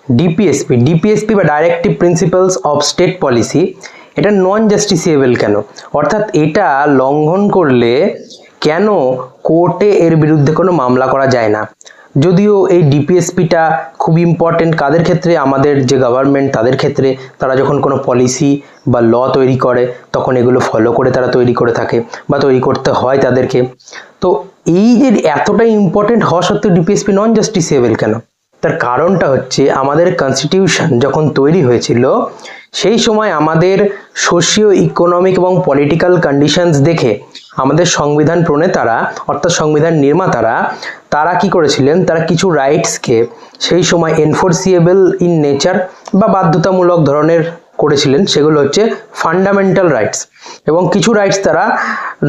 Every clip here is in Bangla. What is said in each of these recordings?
ডিপিএসপি বা directive principles of state policy, এটা নন জাস্টিসিয়েবল কেন, অর্থাৎ এটা লঙ্ঘন করলে কেন কোর্টে এর বিরুদ্ধে কোনো মামলা করা যায় না। যদিও এই ডিপিএসপিটা খুব ইম্পর্টেন্ট কাদের ক্ষেত্রে, আমাদের যে গভর্নমেন্ট তাদের ক্ষেত্রে, তারা যখন কোনো পলিসি বা ল তৈরি করে তখন এগুলো ফলো করে তারা তৈরি করে থাকে বা তৈরি করতে হয় তাদেরকে। তো এই যে এতটাই ইম্পর্টেন্ট হওয়া সত্ত্বেও ডিপিএসপি নন জাস্টিসিয়েবল কেন, তার কারণটা হচ্ছে আমাদের কনস্টিটিউশন যখন তৈরি হয়েছিল সেই সময় আমাদের সোশিও ইকোনমিক এবং পলিটিক্যাল কন্ডিশনস দেখে আমাদের সংবিধান প্রণেতারা অর্থাৎ সংবিধান নির্মাতারা তারা কি করেছিলেন, তারা কিছু রাইটসকে সেই সময় এনফোর্সিয়েবল ইন নেচার বা বাধ্যতামূলক ধরনের করেছিলেন, সেগুলো হচ্ছে ফান্ডামেন্টাল রাইটস, এবং কিছু রাইটস তারা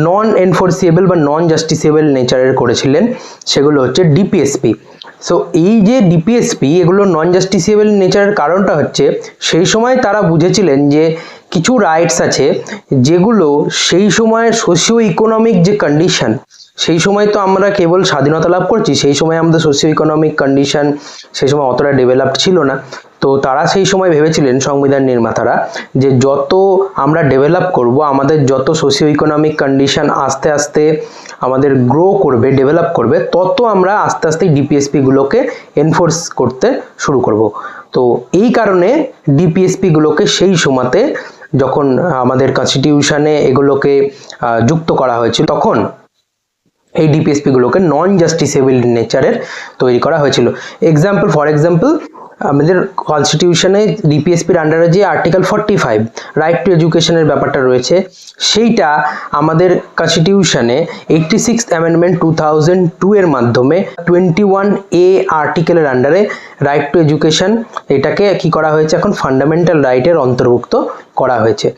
নন এনফোর্সিয়েবল বা নন জাস্টিসিয়েবল নেচারের করেছিলেন, সেগুলো হচ্ছে ডিপিএসপি। সো এই যে ডিপিএসপি এগুলো নন জাস্টিসিয়েবল নেচারের কারণটা হচ্ছে সেই সময় তারা বুঝেছিলেন যে কিছু রাইটস আছে যেগুলো সেই সময় সোশিও ইকোনমিক যে কন্ডিশন, সেই সময় তো আমরা কেবল স্বাধীনতা লাভ করছি, সেই সময় আমাদের সোশিও ইকোনমিক কন্ডিশন সেই সময় অতটা ডেভেলপড ছিল না। তো তারা সেই সময় ভেবেছিলেন সংবিধান নির্মাতারা যে যত আমরা ডেভেলপ করব, আমাদের যত সোশিও ইকোনমিক কন্ডিশন আস্তে আস্তে আমাদের গ্রো করবে, ডেভেলপ করবে, তত আমরা আস্তে আস্তে ডিপিএসপি গুলোকে এনফোর্স করতে শুরু করব। তো এই কারণে ডিপিএসপি গুলোকে সেই সময়তে যখন আমাদের কনস্টিটিউশনে এগুলোকে যুক্ত করা হয়েছিল তখন এই ডিপিএসপি গুলোকে নন জাস্টিসেবল নেচারের তৈরি করা হয়েছিল। ফর এক্সাম্পল আমাদের কনস্টিটিউশনে ডিপিএসপির আন্ডারে যে আর্টিকেল 45 রাইট টু এডুকেশনের ব্যাপারটা রয়েছে, সেইটা আমাদের কনস্টিটিউশনে 86th অ্যামেন্ডমেন্ট 2002 এর মাধ্যমে 21A আর্টিকেলের আন্ডারে রাইট টু এডুকেশন এটাকে কি করা হয়েছে, এখন ফান্ডামেন্টাল রাইটের অন্তর্ভুক্ত করা হয়েছে।